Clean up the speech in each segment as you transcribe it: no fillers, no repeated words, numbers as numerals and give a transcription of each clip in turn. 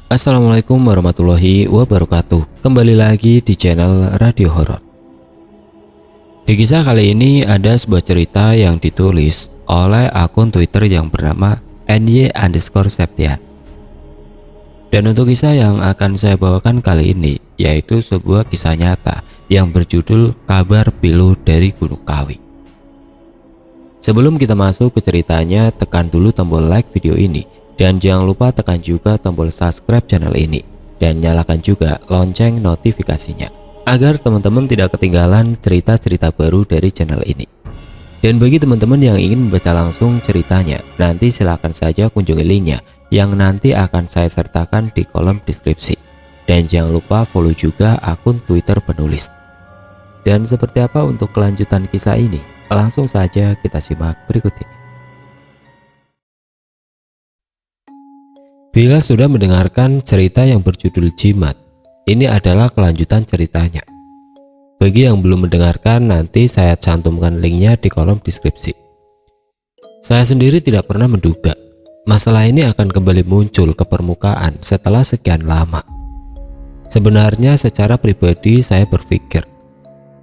Assalamualaikum warahmatullahi wabarakatuh. Kembali lagi di channel Radio Horor. Di kisah kali ini ada sebuah cerita yang ditulis oleh akun Twitter yang bernama ny_septian. Dan untuk kisah yang akan saya bawakan kali ini yaitu sebuah kisah nyata yang berjudul Kabar Pilu dari Gunung Kawi. Sebelum kita masuk ke ceritanya, tekan dulu tombol like video ini. Dan jangan lupa tekan juga tombol subscribe channel ini dan nyalakan juga lonceng notifikasinya agar teman-teman tidak ketinggalan cerita-cerita baru dari channel ini. Dan bagi teman-teman yang ingin membaca langsung ceritanya, nanti silahkan saja kunjungi linknya yang nanti akan saya sertakan di kolom deskripsi. Dan jangan lupa follow juga akun Twitter penulis. Dan seperti apa untuk kelanjutan kisah ini? Langsung saja kita simak berikut ini. Bila sudah mendengarkan cerita yang berjudul Jimat, ini adalah kelanjutan ceritanya. Bagi yang belum mendengarkan, nanti saya cantumkan linknya di kolom deskripsi. Saya sendiri tidak pernah menduga masalah ini akan kembali muncul ke permukaan setelah sekian lama. Sebenarnya secara pribadi saya berpikir,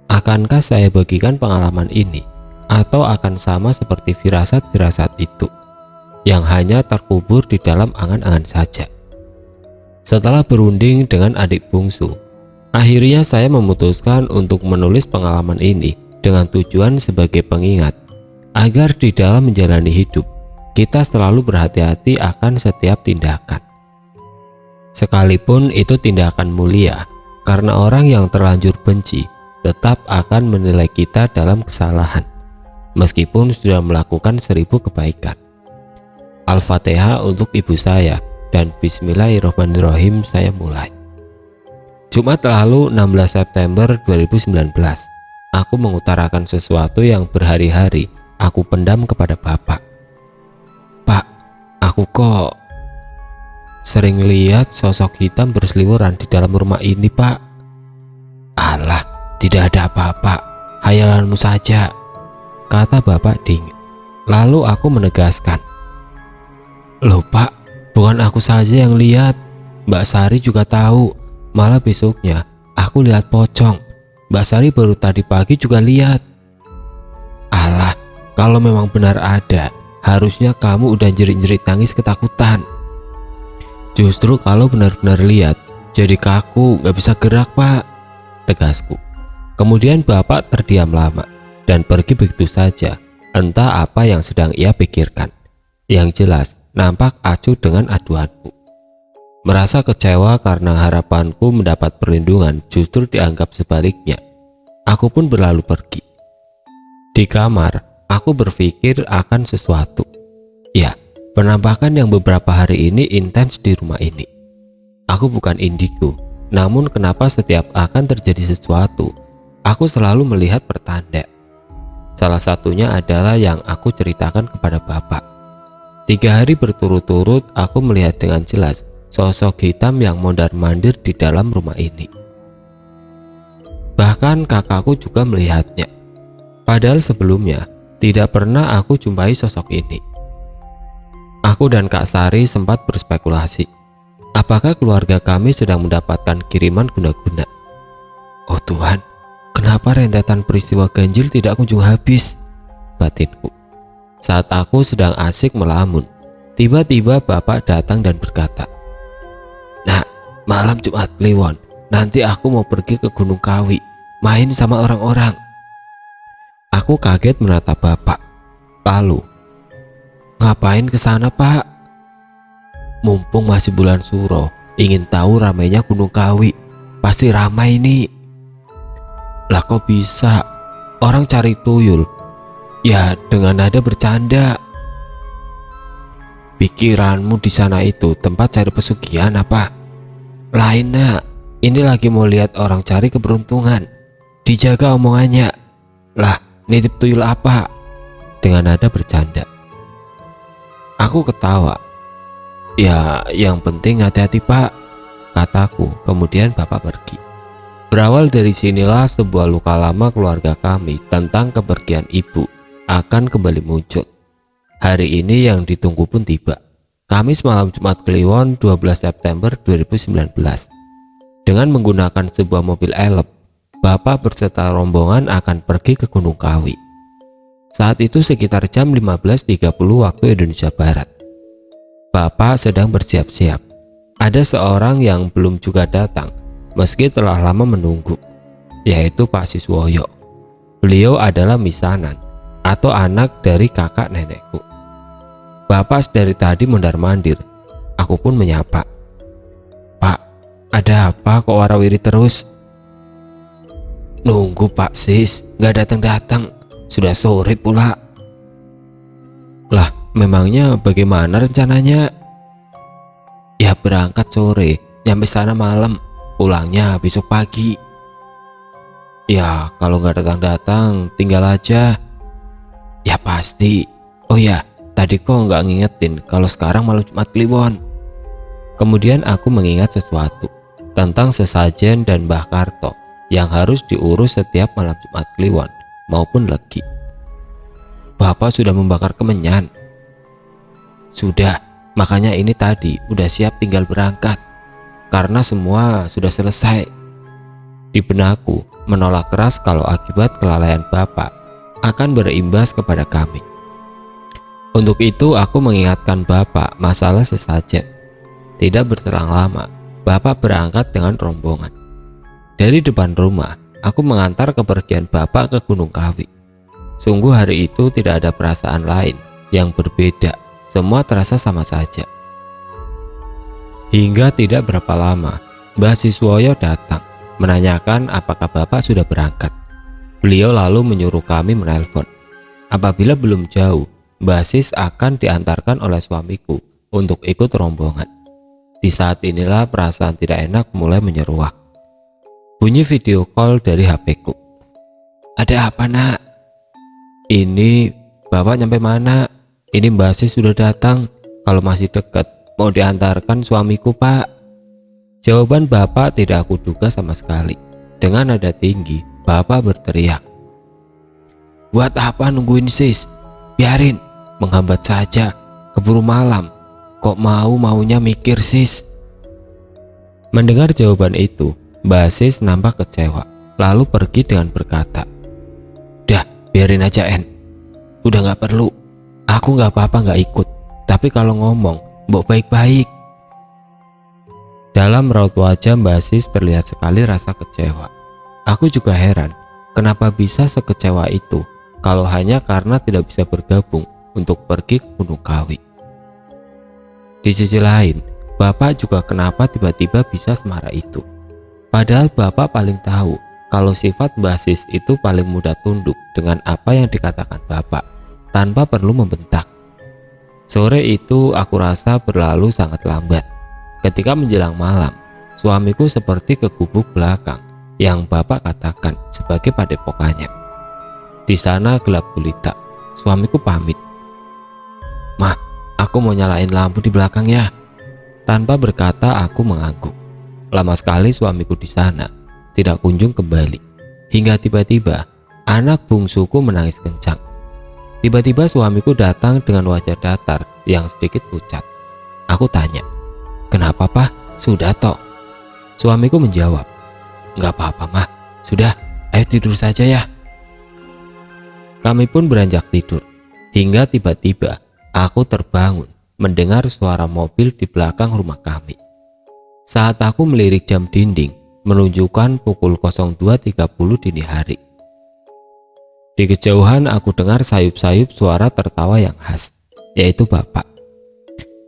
akankah saya bagikan pengalaman ini atau akan sama seperti firasat-firasat itu yang hanya terkubur di dalam angan-angan saja. Setelah berunding dengan adik bungsu, akhirnya saya memutuskan untuk menulis pengalaman ini dengan tujuan sebagai pengingat agar di dalam menjalani hidup kita selalu berhati-hati akan setiap tindakan. Sekalipun itu tindakan mulia, karena orang yang terlanjur benci tetap akan menilai kita dalam kesalahan meskipun sudah melakukan 1000 kebaikan. Al-Fatihah untuk ibu saya dan bismillahirrahmanirrahim saya mulai. Jumat lalu 16 September 2019, aku mengutarakan sesuatu yang berhari-hari aku pendam kepada bapak. Pak, aku kok sering lihat sosok hitam berseliweran di dalam rumah ini, Pak. Alah, tidak ada apa-apa, hayalanmu saja, kata bapak dingin. Lalu aku menegaskan, loh Pak, bukan aku saja yang lihat, Mbak Sari juga tahu. Malah besoknya aku lihat pocong. Mbak Sari baru tadi pagi juga lihat. Alah, kalau memang benar ada, harusnya kamu udah jerit-jerit tangis ketakutan. Justru kalau benar-benar lihat, jadi kaku, gak bisa gerak Pak, tegasku. Kemudian bapak terdiam lama dan pergi begitu saja, entah apa yang sedang ia pikirkan. Yang jelas, nampak acuh dengan aduanku. Merasa kecewa karena harapanku mendapat perlindungan justru dianggap sebaliknya. Aku pun berlalu pergi. Di kamar, aku berpikir akan sesuatu. Ya, penampakan yang beberapa hari ini intens di rumah ini. Aku bukan indigo, namun kenapa setiap akan terjadi sesuatu, aku selalu melihat pertanda. Salah satunya adalah yang aku ceritakan kepada bapak. 3 hari berturut-turut aku melihat dengan jelas sosok hitam yang mondar-mandir di dalam rumah ini. Bahkan kakakku juga melihatnya. Padahal sebelumnya tidak pernah aku jumpai sosok ini. Aku dan Kak Sari sempat berspekulasi, apakah keluarga kami sedang mendapatkan kiriman guna-guna. Oh Tuhan, kenapa rentetan peristiwa ganjil tidak kunjung habis, batinku. Saat aku sedang asik melamun, tiba-tiba bapak datang dan berkata, "Nah, malam Jumat Kliwon, nanti aku mau pergi ke Gunung Kawi, main sama orang-orang." Aku kaget menatap bapak. Lalu, "Ngapain ke sana, Pak?" "Mumpung masih bulan Suro, ingin tahu ramainya Gunung Kawi. Pasti ramai ini." "Lah kok bisa? Orang cari tuyul." Ya, dengan nada bercanda. "Pikiranmu di sana itu tempat cari pesugihan apa?" "Lain nak, ini lagi mau lihat orang cari keberuntungan. Dijaga omongannya." "Lah, nitip tuyul apa?" Dengan nada bercanda. Aku ketawa. "Ya, yang penting hati-hati Pak," kataku. Kemudian bapak pergi. Berawal dari sinilah sebuah luka lama keluarga kami tentang kepergian ibu akan kembali muncul. Hari ini yang ditunggu pun tiba. Kamis malam Jumat Kliwon 12 September 2019. Dengan menggunakan sebuah mobil elep, Bapak berserta rombongan akan pergi ke Gunung Kawi. Saat itu sekitar jam 15.30 waktu Indonesia Barat. Bapak sedang bersiap-siap. Ada seorang yang belum juga datang meski telah lama menunggu, yaitu Pak Siswoyo. Beliau adalah misanan atau anak dari kakak nenekku. Bapak dari tadi mondar-mandir. Aku pun menyapa. "Pak, ada apa kok warawiri terus?" "Nunggu Pak Sis, gak datang-datang. Sudah sore pula." "Lah, memangnya bagaimana rencananya?" "Ya berangkat sore, nyampe sana malam, pulangnya besok pagi." "Ya kalau nggak datang-datang tinggal aja." "Ya pasti. Oh ya, tadi kok nggak ngingetin kalau sekarang malam Jumat Kliwon." Kemudian aku mengingat sesuatu tentang sesajen dan Mbah Karto yang harus diurus setiap malam Jumat Kliwon maupun Legi. "Bapak sudah membakar kemenyan?" "Sudah. Makanya ini tadi udah siap tinggal berangkat karena semua sudah selesai." Di benakku menolak keras kalau akibat kelalaian Bapak akan berimbas kepada kami. Untuk itu aku mengingatkan Bapak masalah sesajen. Tidak berselang lama, Bapak berangkat dengan rombongan. Dari depan rumah, aku mengantar kepergian Bapak ke Gunung Kawi. Sungguh hari itu tidak ada perasaan lain yang berbeda. Semua terasa sama saja. Hingga tidak berapa lama, Mbah Siswoyo datang menanyakan apakah Bapak sudah berangkat. Beliau lalu menyuruh kami menelpon. Apabila belum jauh, Mbah Sis akan diantarkan oleh suamiku untuk ikut rombongan. Di saat inilah perasaan tidak enak mulai menyeruak. Bunyi video call dari HP-ku. "Ada apa, Nak?" "Ini, Bapak nyampe mana?" "Ini Mbak Sis sudah datang. Kalau masih dekat, mau diantarkan suamiku, Pak." Jawaban Bapak tidak aku duga sama sekali. Dengan nada tinggi, Bapak berteriak, "Buat apa nungguin Sis? Biarin, menghambat saja. Keburu malam. Kok maunya mikir Sis?" Mendengar jawaban itu, Mbak Sis nampak kecewa, lalu pergi dengan berkata, "Dah, biarin aja En. Udah gak perlu. Aku gak apa-apa gak ikut. Tapi kalau ngomong, mbok baik-baik." Dalam raut wajah Mbak Sis terlihat sekali rasa kecewa. Aku juga heran, kenapa bisa sekecewa itu kalau hanya karena tidak bisa bergabung untuk pergi ke Gunung Kawi. Di sisi lain, Bapak juga kenapa tiba-tiba bisa semarah itu. Padahal Bapak paling tahu kalau sifat Mbak Sis itu paling mudah tunduk dengan apa yang dikatakan Bapak, tanpa perlu membentak. Sore itu aku rasa berlalu sangat lambat. Ketika menjelang malam, suamiku seperti ke gubuk belakang yang Bapak katakan sebagai padepokannya. Di sana gelap gulita. Suamiku pamit, "Mah, aku mau nyalain lampu di belakang ya." Tanpa berkata aku mengangguk. Lama sekali suamiku di sana, tidak kunjung kembali. Hingga tiba-tiba anak bungsuku menangis kencang. Tiba-tiba suamiku datang dengan wajah datar yang sedikit pucat. Aku tanya, "Kenapa, Pak? Sudah toh?" Suamiku menjawab, "Nggak apa-apa, Mah. Sudah, ayo tidur saja ya." Kami pun beranjak tidur. Hingga tiba-tiba aku terbangun mendengar suara mobil di belakang rumah kami. Saat aku melirik jam dinding, menunjukkan pukul 02.30 dini hari. Di kejauhan aku dengar sayup-sayup suara tertawa yang khas, yaitu Bapak.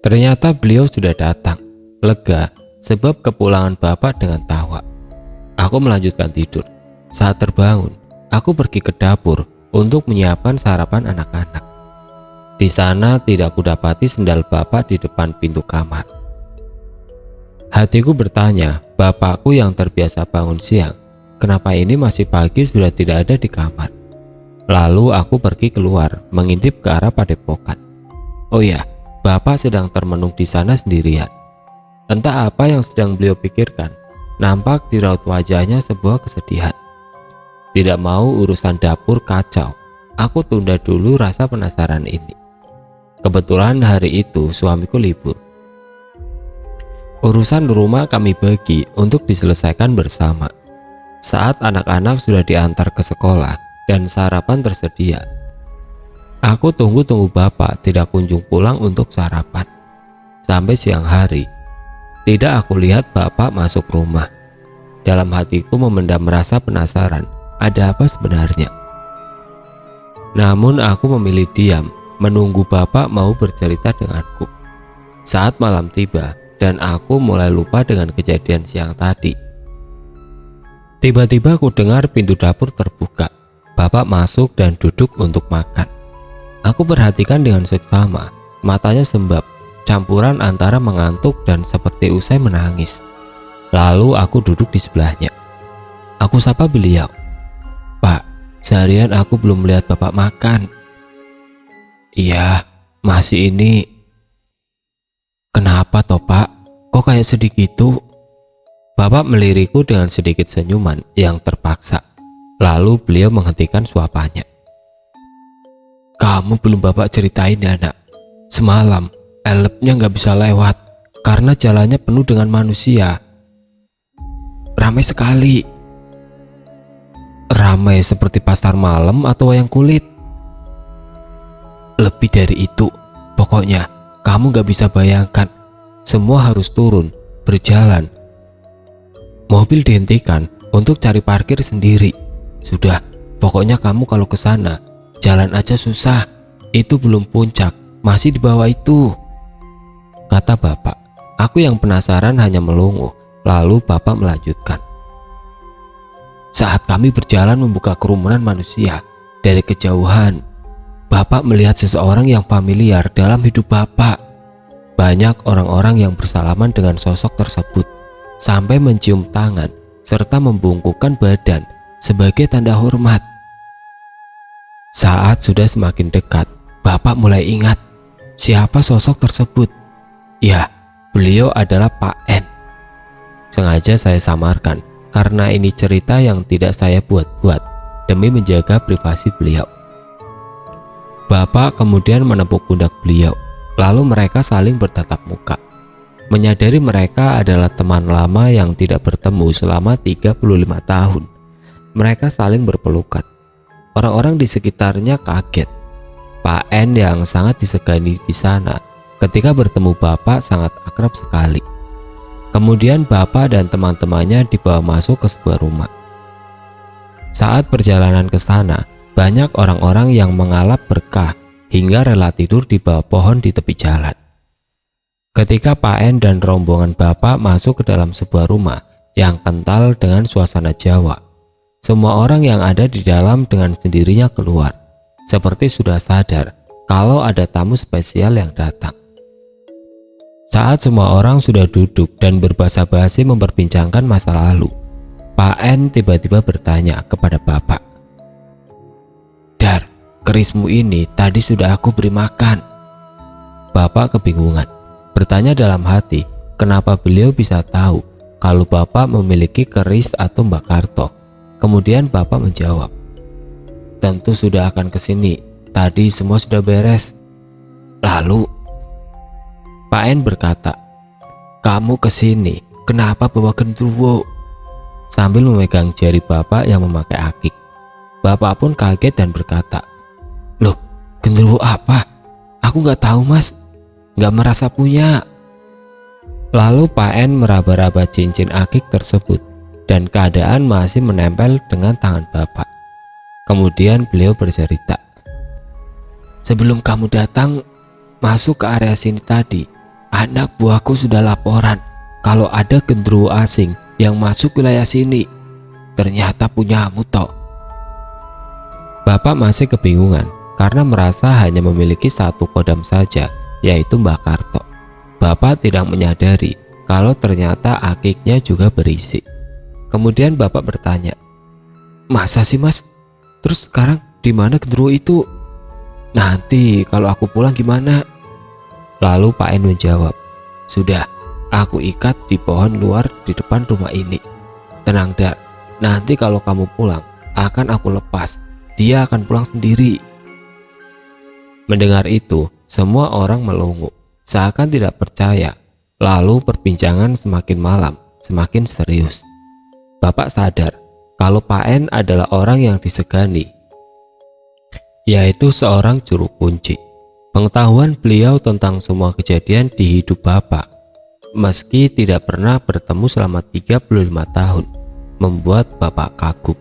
Ternyata beliau sudah datang, lega sebab kepulangan Bapak dengan tawa. Aku melanjutkan tidur. Saat terbangun, aku pergi ke dapur untuk menyiapkan sarapan anak-anak. Di sana tidak kudapati sendal Bapak di depan pintu kamar. Hatiku bertanya, bapakku yang terbiasa bangun siang, kenapa ini masih pagi sudah tidak ada di kamar? Lalu aku pergi keluar, mengintip ke arah padepokan. Oh ya, Bapak sedang termenung di sana sendirian. Entah apa yang sedang beliau pikirkan, nampak di raut wajahnya sebuah kesedihan. Tidak mau urusan dapur kacau, aku tunda dulu rasa penasaran ini. Kebetulan hari itu suamiku libur. Urusan rumah kami bagi untuk diselesaikan bersama. Saat anak-anak sudah diantar ke sekolah dan sarapan tersedia, aku tunggu-tunggu bapak tidak kunjung pulang untuk sarapan. Sampai siang hari, tidak aku lihat bapak masuk rumah. Dalam hatiku memendam rasa penasaran, ada apa sebenarnya. Namun aku memilih diam, menunggu bapak mau bercerita denganku. Saat malam tiba dan aku mulai lupa dengan kejadian siang tadi, tiba-tiba aku dengar pintu dapur terbuka. Bapak masuk dan duduk untuk makan. Aku perhatikan dengan seksama, matanya sembab, campuran antara mengantuk dan seperti usai menangis. Lalu aku duduk di sebelahnya. Aku sapa beliau, "Pak, seharian aku belum melihat bapak makan." "Iya, masih ini." "Kenapa toh pak? Kok kayak sedih gitu?" Bapak melirikku dengan sedikit senyuman yang terpaksa. Lalu beliau menghentikan suapannya. "Kamu belum bapak ceritain ya nak. Semalam elfnya nggak bisa lewat karena jalannya penuh dengan manusia. Ramai sekali." "Ramai seperti pasar malam atau wayang kulit?" "Lebih dari itu. Pokoknya kamu gak bisa bayangkan. Semua harus turun, berjalan. Mobil dihentikan untuk cari parkir sendiri. Sudah, pokoknya kamu kalau ke sana jalan aja susah. Itu belum puncak, masih di bawah itu," kata bapak. Aku yang penasaran hanya melongo. Lalu bapak melanjutkan, "Saat kami berjalan membuka kerumunan manusia, dari kejauhan bapak melihat seseorang yang familiar dalam hidup bapak. Banyak orang-orang yang bersalaman dengan sosok tersebut, sampai mencium tangan serta membungkukkan badan sebagai tanda hormat. Saat sudah semakin dekat, bapak mulai ingat siapa sosok tersebut. Ya, beliau adalah Pak N." Sengaja saya samarkan karena ini cerita yang tidak saya buat-buat demi menjaga privasi beliau. Bapak kemudian menepuk pundak beliau, lalu mereka saling bertatap muka. Menyadari mereka adalah teman lama yang tidak bertemu selama 35 tahun. Mereka saling berpelukan. Orang-orang di sekitarnya kaget. Pak N yang sangat disegani di sana ketika bertemu bapak sangat akrab sekali. Kemudian bapak dan teman-temannya dibawa masuk ke sebuah rumah. Saat perjalanan ke sana, banyak orang-orang yang mengalap berkah hingga rela tidur di bawah pohon di tepi jalan. Ketika Pak N dan rombongan bapak masuk ke dalam sebuah rumah yang kental dengan suasana Jawa, semua orang yang ada di dalam dengan sendirinya keluar, seperti sudah sadar kalau ada tamu spesial yang datang. Saat semua orang sudah duduk dan berbasa-basi memperbincangkan masa lalu, Pak N tiba-tiba bertanya kepada bapak, "Dar, kerismu ini tadi sudah aku beri makan." Bapak kebingungan, bertanya dalam hati kenapa beliau bisa tahu kalau bapak memiliki keris atau Mbak Karto. Kemudian bapak menjawab, "Tentu sudah akan kesini. Tadi semua sudah beres." Lalu Pak N berkata, "Kamu kesini, kenapa bawa genderuwo?" Sambil memegang jari bapak yang memakai akik. Bapak pun kaget dan berkata, "Loh, genderuwo apa? Aku nggak tahu mas, nggak merasa punya." Lalu Pak N meraba-raba cincin akik tersebut dan keadaan masih menempel dengan tangan bapak. Kemudian beliau bercerita, "Sebelum kamu datang masuk ke area sini tadi, anak buahku sudah laporan kalau ada genderuwo asing yang masuk wilayah sini. Ternyata punyamu toh." Bapak masih kebingungan karena merasa hanya memiliki satu kodam saja, yaitu Mbak Karto. Bapak tidak menyadari kalau ternyata akiknya juga berisi. Kemudian bapak bertanya, "Masa sih mas? Terus sekarang di mana genderuwo itu? Nanti kalau aku pulang gimana?" Lalu Pak N menjawab, "Sudah, aku ikat di pohon luar di depan rumah ini. Tenang Dar, nanti kalau kamu pulang akan aku lepas. Dia akan pulang sendiri." Mendengar itu, semua orang melongo, seakan tidak percaya. Lalu perbincangan semakin malam, semakin serius. Bapak sadar kalau Pak N adalah orang yang disegani, yaitu seorang juru kunci. Pengetahuan beliau tentang semua kejadian di hidup Bapak, meski tidak pernah bertemu selama 35 tahun, membuat Bapak kagum.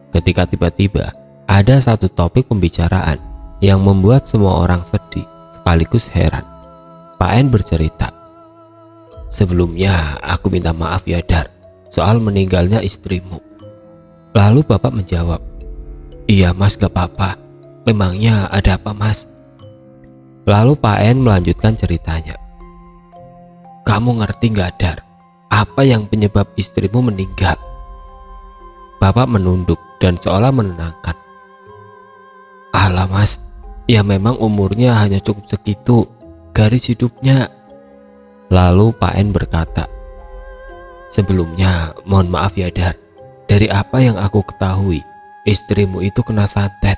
Ketika tiba-tiba ada satu topik pembicaraan yang membuat semua orang sedih sekaligus heran. Pak N bercerita, "Sebelumnya aku minta maaf ya Dar, soal meninggalnya istrimu." Lalu Bapak menjawab, "Iya Mas, gak apa-apa. Memangnya ada apa Mas?" Lalu Pak N melanjutkan ceritanya. "Kamu ngerti gak Dar, apa yang penyebab istrimu meninggal?" Bapak menunduk dan seolah menenangkan. "Alah Mas, ya memang umurnya hanya cukup segitu, garis hidupnya." Lalu Pak N berkata, "Sebelumnya mohon maaf ya Dar, dari apa yang aku ketahui, istrimu itu kena santet.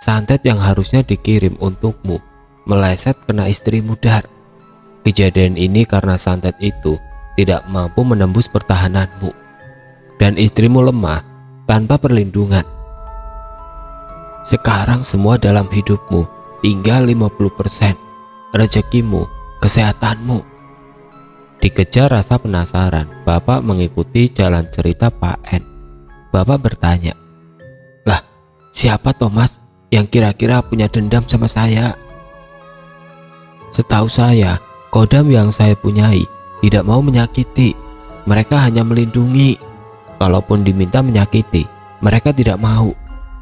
Santet yang harusnya dikirim untukmu meleset kena istrimu Dar. Kejadian ini karena santet itu tidak mampu menembus pertahananmu, dan istrimu lemah tanpa perlindungan. Sekarang semua dalam hidupmu tinggal 50%, rezekimu, kesehatanmu." Dikejar rasa penasaran, Bapak mengikuti jalan cerita Pak N. Bapak bertanya, "Lah, siapa Thomas yang kira-kira punya dendam sama saya?" "Setahu saya, kodam yang saya punyai tidak mau menyakiti. Mereka hanya melindungi. Kalaupun diminta menyakiti, mereka tidak mau.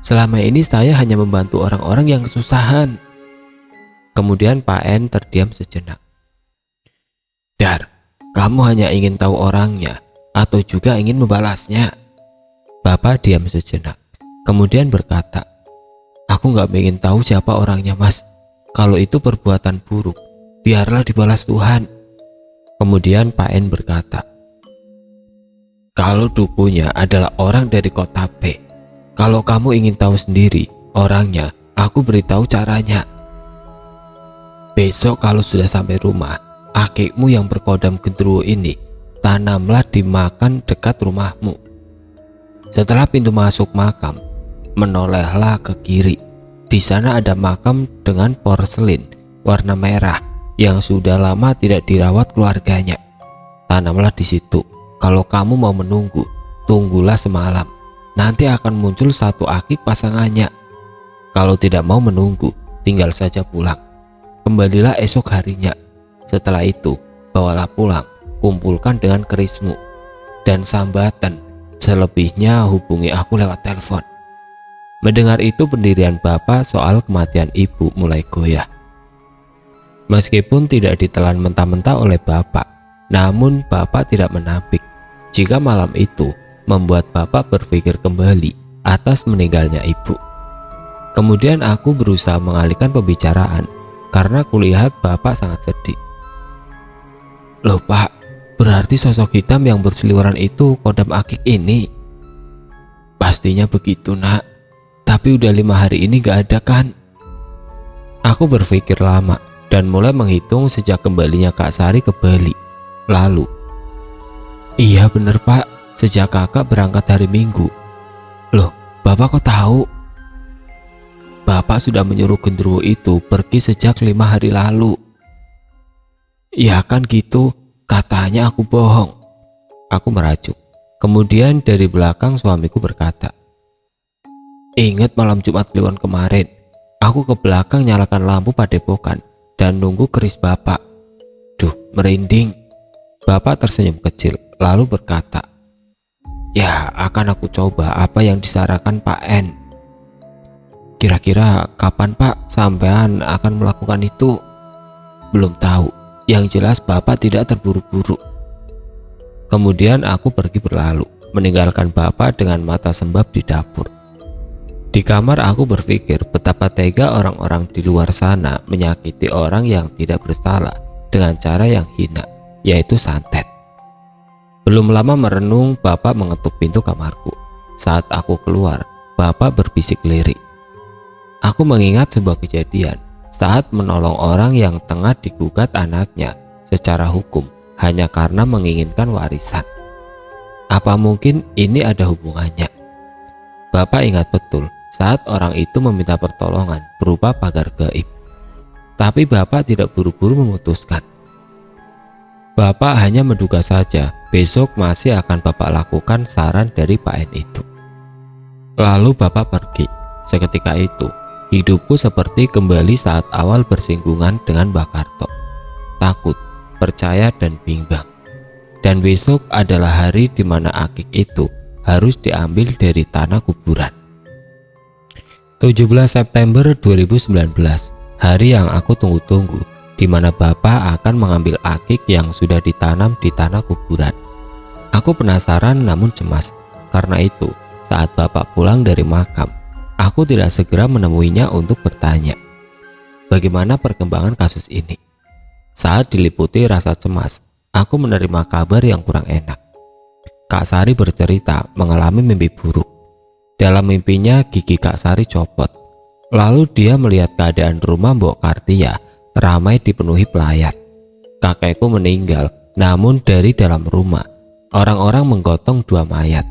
Selama ini saya hanya membantu orang-orang yang kesusahan." Kemudian Pak N terdiam sejenak. "Dar, kamu hanya ingin tahu orangnya atau juga ingin membalasnya?" Bapak diam sejenak, kemudian berkata, "Aku nggak ingin tahu siapa orangnya Mas. Kalau itu perbuatan buruk, biarlah dibalas Tuhan." Kemudian Pak N berkata, "Kalau dukunya adalah orang dari kota B, kalau kamu ingin tahu sendiri orangnya, aku beritahu caranya. Besok kalau sudah sampai rumah, akikmu yang berkodam genderuwo ini tanamlah di makam dekat rumahmu. Setelah pintu masuk makam, menolehlah ke kiri. Di sana ada makam dengan porselin warna merah yang sudah lama tidak dirawat keluarganya. Tanamlah di situ. Kalau kamu mau menunggu, tunggulah semalam. Nanti akan muncul satu akik pasangannya. Kalau tidak mau menunggu, tinggal saja pulang. Kembalilah esok harinya. Setelah itu, bawalah pulang, kumpulkan dengan kerismu dan sambatan. Selebihnya hubungi aku lewat telepon." Mendengar itu, pendirian Bapak soal kematian ibu mulai goyah. Meskipun tidak ditelan mentah-mentah oleh Bapak, namun Bapak tidak menampik jika malam itu membuat Bapak berpikir kembali atas meninggalnya ibu. Kemudian aku berusaha mengalihkan pembicaraan karena kulihat Bapak sangat sedih. "Loh Pak, berarti sosok hitam yang berseliweran itu kodam akik ini?" "Pastinya begitu Nak, tapi udah 5 hari ini gak ada kan?" Aku berpikir lama dan mulai menghitung sejak kembalinya Kak Sari ke Bali. Lalu, "Iya bener Pak, sejak kakak berangkat hari Minggu." "Loh, Bapak kok tahu?" "Bapak sudah menyuruh genderuwo itu pergi sejak 5 hari lalu." "Ya kan gitu, katanya aku bohong." Aku merajuk. Kemudian dari belakang suamiku berkata, "Ingat malam Jumat Kliwon kemarin, aku ke belakang nyalakan lampu padepokan dan nunggu keris Bapak." Duh, merinding. Bapak tersenyum kecil lalu berkata, "Ya, akan aku coba apa yang disarankan Pak N." "Kira-kira kapan Pak sampean akan melakukan itu?" "Belum tahu, yang jelas Bapak tidak terburu-buru." Kemudian aku pergi berlalu, meninggalkan Bapak dengan mata sembab di dapur. Di kamar aku berpikir betapa tega orang-orang di luar sana menyakiti orang yang tidak bersalah dengan cara yang hina, yaitu santet. Belum lama merenung, Bapak mengetuk pintu kamarku. Saat aku keluar, Bapak berbisik lirik. Aku mengingat sebuah kejadian saat menolong orang yang tengah digugat anaknya secara hukum hanya karena menginginkan warisan. Apa mungkin ini ada hubungannya? Bapak ingat betul saat orang itu meminta pertolongan berupa pagar gaib. Tapi Bapak tidak buru-buru memutuskan. Bapak hanya menduga saja besok masih akan Bapak lakukan saran dari Pak N itu. Lalu Bapak pergi. Seketika itu, hidupku seperti kembali saat awal bersinggungan dengan Mbak Karto. Takut, percaya, dan bimbang. Dan besok adalah hari di mana akik itu harus diambil dari tanah kuburan. 17 September 2019, hari yang aku tunggu-tunggu, di mana Bapak akan mengambil akik yang sudah ditanam di tanah kuburan. Aku penasaran namun cemas. Karena itu, saat Bapak pulang dari makam, aku tidak segera menemuinya untuk bertanya, bagaimana perkembangan kasus ini? Saat diliputi rasa cemas, aku menerima kabar yang kurang enak. Kak Sari bercerita mengalami mimpi buruk. Dalam mimpinya gigi Kak Sari copot. Lalu dia melihat keadaan rumah Mbok Kartia ramai dipenuhi pelayat. Kakekku meninggal, namun dari dalam rumah, orang-orang menggotong 2 mayat.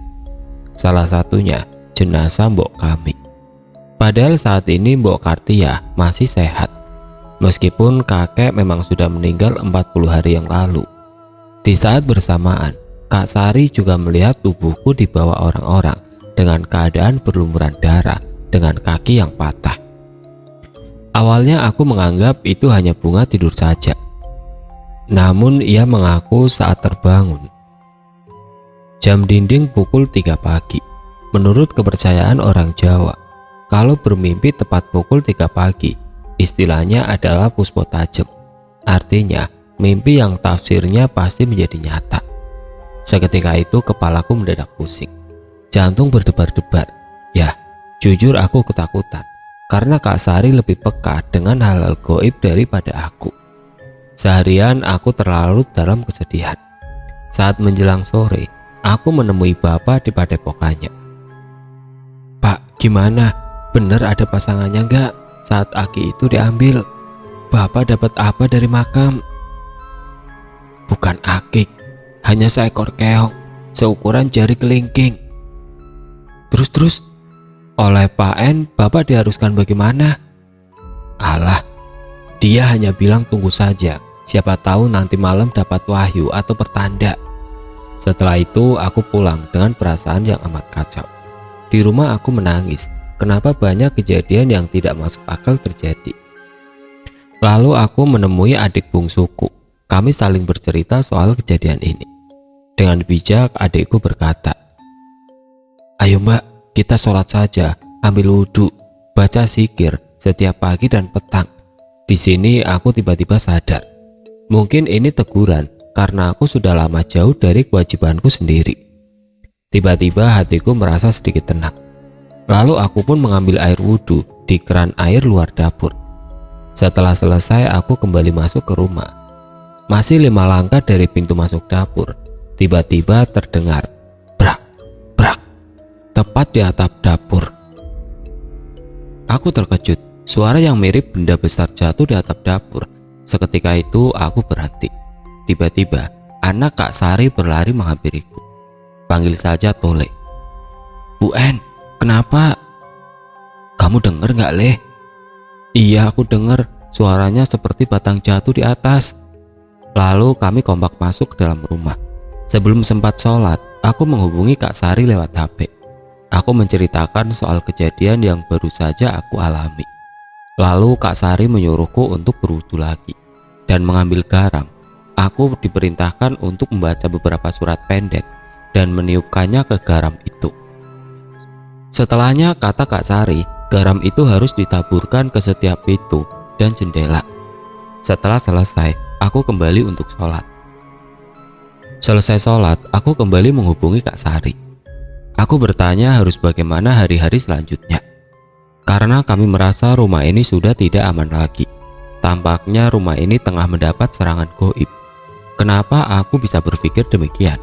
Salah satunya jenazah Mbok kami. Padahal saat ini Mbok Kartia masih sehat. Meskipun kakek memang sudah meninggal 40 hari yang lalu. Di saat bersamaan, Kak Sari juga melihat tubuhku dibawa orang-orang dengan keadaan berlumuran darah dengan kaki yang patah. Awalnya aku menganggap itu hanya bunga tidur saja. Namun ia mengaku saat terbangun. Jam dinding pukul 3 pagi. Menurut kepercayaan orang Jawa, kalau bermimpi tepat pukul 3 pagi, istilahnya adalah puspo tajem. Artinya, mimpi yang tafsirnya pasti menjadi nyata. Seketika itu kepalaku mendadak pusing. Jantung berdebar-debar. Ya, jujur aku ketakutan. Karena Kak Sari lebih peka dengan hal-hal gaib daripada aku. Seharian aku terlarut dalam kesedihan. Saat menjelang sore, aku menemui Bapak di padepokannya. Pak, gimana? Bener ada pasangannya enggak? Saat aki itu diambil, Bapak dapat apa dari makam? Bukan akik, hanya seekor keong seukuran jari kelingking. Terus oleh Pak N, Bapak diharuskan bagaimana? Alah, dia hanya bilang tunggu saja, siapa tahu nanti malam dapat wahyu atau pertanda. Setelah itu aku pulang dengan perasaan yang amat kacau. Di rumah aku menangis. Kenapa banyak kejadian yang tidak masuk akal terjadi. Lalu aku menemui adik bungsuku. Kami saling bercerita soal kejadian ini. Dengan bijak adikku berkata, ayo Mbak, kita sholat saja, ambil wudhu, baca zikir setiap pagi dan petang. Di sini aku tiba-tiba sadar. Mungkin ini teguran karena aku sudah lama jauh dari kewajibanku sendiri. Tiba-tiba hatiku merasa sedikit tenang. Lalu aku pun mengambil air wudhu di keran air luar dapur. Setelah selesai aku kembali masuk ke rumah. Masih 5 langkah dari pintu masuk dapur, tiba-tiba terdengar brak, brak, tepat di atap dapur. Aku terkejut, suara yang mirip benda besar jatuh di atap dapur. Seketika itu aku berhenti. Tiba-tiba anak Kak Sari berlari menghampiriku. Panggil saja Tole. Bu En, kenapa? Kamu denger gak Leh? Iya aku denger, suaranya seperti batang jatuh di atas. Lalu kami kompak masuk ke dalam rumah. Sebelum sempat sholat, aku menghubungi Kak Sari lewat HP. Aku menceritakan soal kejadian yang baru saja aku alami. Lalu Kak Sari menyuruhku untuk berwudu lagi dan mengambil garam. Aku diperintahkan untuk membaca beberapa surat pendek dan meniupkannya ke garam itu. Setelahnya kata Kak Sari, garam itu harus ditaburkan ke setiap pintu dan jendela. Setelah selesai, aku kembali untuk sholat. Selesai sholat, aku kembali menghubungi Kak Sari. Aku bertanya harus bagaimana hari-hari selanjutnya. Karena kami merasa rumah ini sudah tidak aman lagi. Tampaknya rumah ini tengah mendapat serangan gaib. Kenapa aku bisa berpikir demikian?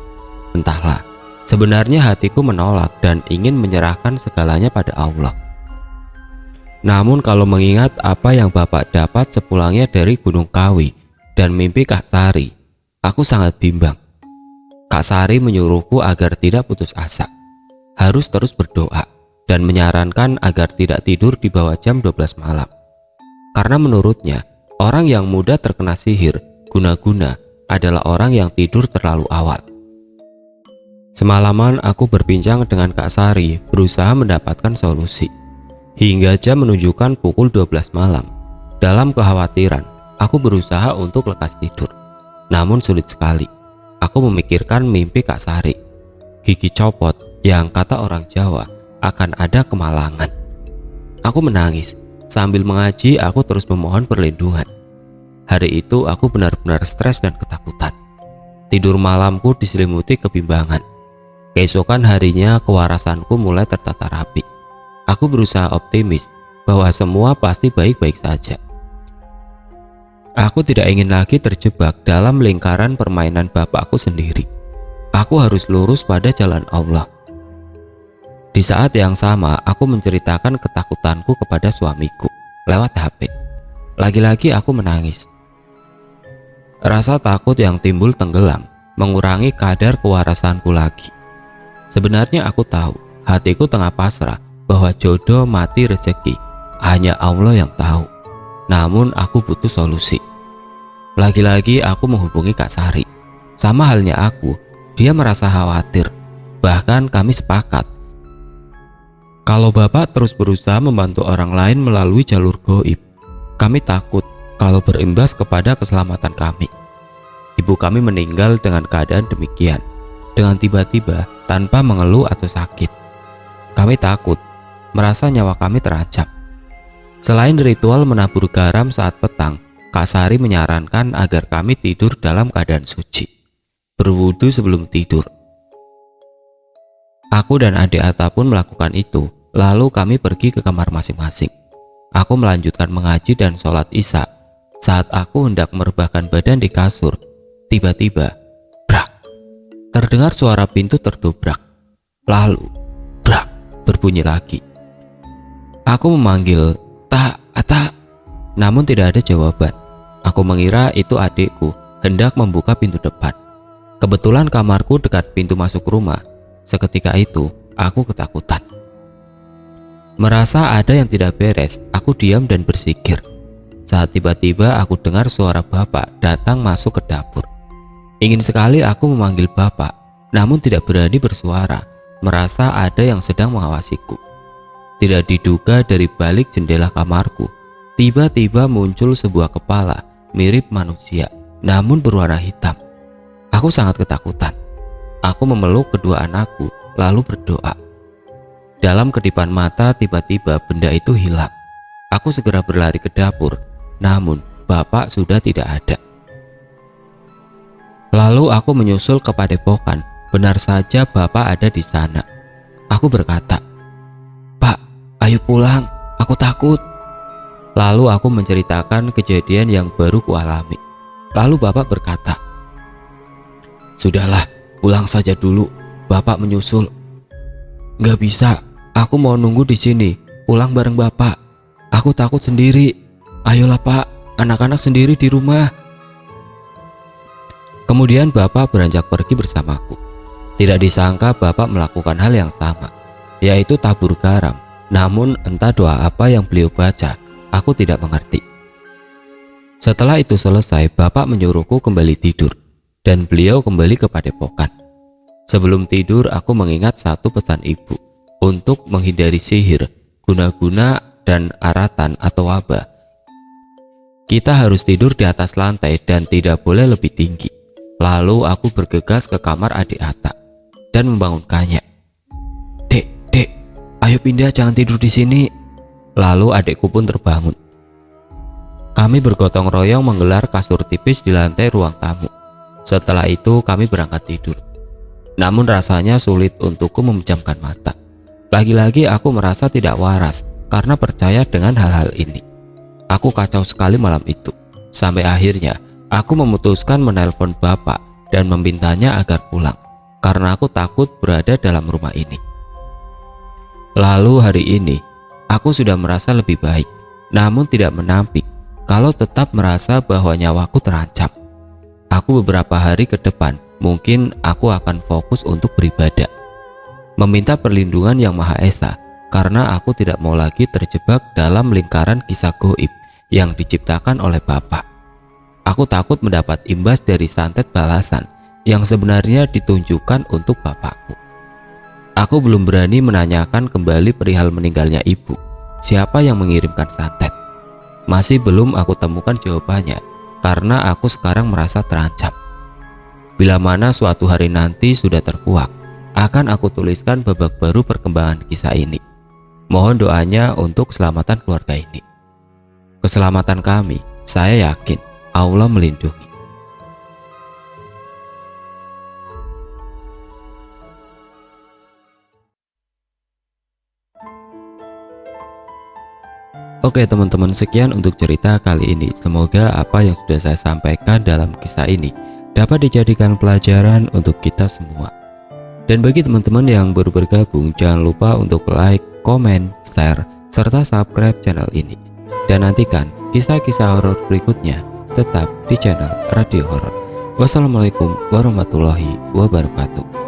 Entahlah, sebenarnya hatiku menolak dan ingin menyerahkan segalanya pada Allah. Namun kalau mengingat apa yang Bapak dapat sepulangnya dari Gunung Kawi dan mimpi Kak Sari, aku sangat bimbang. Kak Sari menyuruhku agar tidak putus asa, harus terus berdoa, dan menyarankan agar tidak tidur di bawah jam 12 malam. Karena menurutnya, orang yang mudah terkena sihir guna-guna adalah orang yang tidur terlalu awal. Semalaman aku berbincang dengan Kak Sari, berusaha mendapatkan solusi. Hingga jam menunjukkan pukul 12 malam. Dalam kekhawatiran, aku berusaha untuk lekas tidur. Namun sulit sekali. Aku memikirkan mimpi Kak Sari. Gigi copot yang kata orang Jawa akan ada kemalangan. Aku menangis. Sambil mengaji, aku terus memohon perlindungan. Hari itu aku benar-benar stres dan ketakutan. Tidur malamku diselimuti kebimbangan. Keesokan harinya kewarasanku mulai tertata rapi. Aku berusaha optimis bahwa semua pasti baik-baik saja. Aku tidak ingin lagi terjebak dalam lingkaran permainan bapakku sendiri. Aku harus lurus pada jalan Allah. Di saat yang sama, aku menceritakan ketakutanku kepada suamiku lewat HP. Lagi-lagi aku menangis. Rasa takut yang timbul tenggelam mengurangi kadar kewarasanku lagi. Sebenarnya aku tahu hatiku tengah pasrah bahwa jodoh mati rezeki hanya Allah yang tahu. Namun aku butuh solusi. Lagi-lagi aku menghubungi Kak Sari. Sama halnya aku, dia merasa khawatir. Bahkan kami sepakat kalau Bapak terus berusaha membantu orang lain melalui jalur gaib, kami takut kalau berimbas kepada keselamatan kami. Ibu kami meninggal dengan keadaan demikian, dengan tiba-tiba tanpa mengeluh atau sakit. Kami takut, merasa nyawa kami terancam. Selain ritual menabur garam saat petang, Kak Sari menyarankan agar kami tidur dalam keadaan suci, berwudu sebelum tidur. Aku dan adik Atta pun melakukan itu, lalu kami pergi ke kamar masing-masing. Aku melanjutkan mengaji dan sholat isya. Saat aku hendak merebahkan badan di kasur, tiba-tiba, brak, terdengar suara pintu terdobrak. Lalu, brak, berbunyi lagi. Aku memanggil, "Tak, Atta," namun tidak ada jawaban. Aku mengira itu adikku hendak membuka pintu depan. Kebetulan kamarku dekat pintu masuk rumah. Seketika itu, aku ketakutan. Merasa ada yang tidak beres, aku diam dan bersikir. Saat tiba-tiba aku dengar suara bapak datang masuk ke dapur. Ingin sekali aku memanggil bapak, namun tidak berani bersuara, merasa ada yang sedang mengawasiku. Tidak diduga dari balik jendela kamarku, tiba-tiba muncul sebuah kepala mirip manusia, namun berwarna hitam. Aku sangat ketakutan. Aku memeluk kedua anakku, lalu berdoa. Dalam kedipan mata, tiba-tiba benda itu hilang. Aku segera berlari ke dapur, namun bapak sudah tidak ada. Lalu aku menyusul ke padepokan. Benar saja bapak ada di sana. Aku berkata, "Pak, ayo pulang, aku takut." Lalu aku menceritakan kejadian yang baru kualami. Lalu bapak berkata, "Sudahlah, pulang saja dulu, bapak menyusul." "Gak bisa, aku mau nunggu di sini, pulang bareng bapak. Aku takut sendiri. Ayolah pak, anak-anak sendiri di rumah." Kemudian bapak beranjak pergi bersamaku. Tidak disangka bapak melakukan hal yang sama, yaitu tabur garam. Namun entah doa apa yang beliau baca, aku tidak mengerti. Setelah itu selesai, bapak menyuruhku kembali tidur, dan beliau kembali ke padepokan. Sebelum tidur, aku mengingat satu pesan ibu untuk menghindari sihir, guna-guna, dan aratan atau wabah. Kita harus tidur di atas lantai dan tidak boleh lebih tinggi. Lalu aku bergegas ke kamar adik Atta dan membangunkannya. "Dek, dek, ayo pindah, jangan tidur di sini." Lalu adikku pun terbangun. Kami bergotong royong menggelar kasur tipis di lantai ruang tamu. Setelah itu kami berangkat tidur. Namun rasanya sulit untukku memejamkan mata. Lagi-lagi aku merasa tidak waras karena percaya dengan hal-hal ini. Aku kacau sekali malam itu. Sampai akhirnya aku memutuskan menelpon bapak dan memintanya agar pulang, karena aku takut berada dalam rumah ini. Lalu hari ini Aku sudah merasa lebih baik, namun tidak menampik kalau tetap merasa bahwa nyawaku terancam. Aku beberapa hari ke depan mungkin aku akan fokus untuk beribadah, meminta perlindungan Yang Maha Esa, karena aku tidak mau lagi terjebak dalam lingkaran kisah goib yang diciptakan oleh Bapak. Aku takut mendapat imbas dari santet balasan yang sebenarnya ditunjukkan untuk Bapakku. Aku belum berani menanyakan kembali perihal meninggalnya ibu. Siapa yang mengirimkan santet? Masih belum aku temukan jawabannya, karena aku sekarang merasa terancam. Bila mana suatu hari nanti sudah terkuak, akan aku tuliskan babak baru perkembangan kisah ini. Mohon doanya untuk keselamatan keluarga ini. Keselamatan kami, saya yakin Allah melindungi. Oke teman-teman, sekian untuk cerita kali ini. Semoga apa yang sudah saya sampaikan dalam kisah ini dapat dijadikan pelajaran untuk kita semua. Dan bagi teman-teman yang baru bergabung, jangan lupa untuk like, komen, share, serta subscribe channel ini. Dan nantikan kisah-kisah horor berikutnya tetap di channel Radio Horor. Wassalamualaikum warahmatullahi wabarakatuh.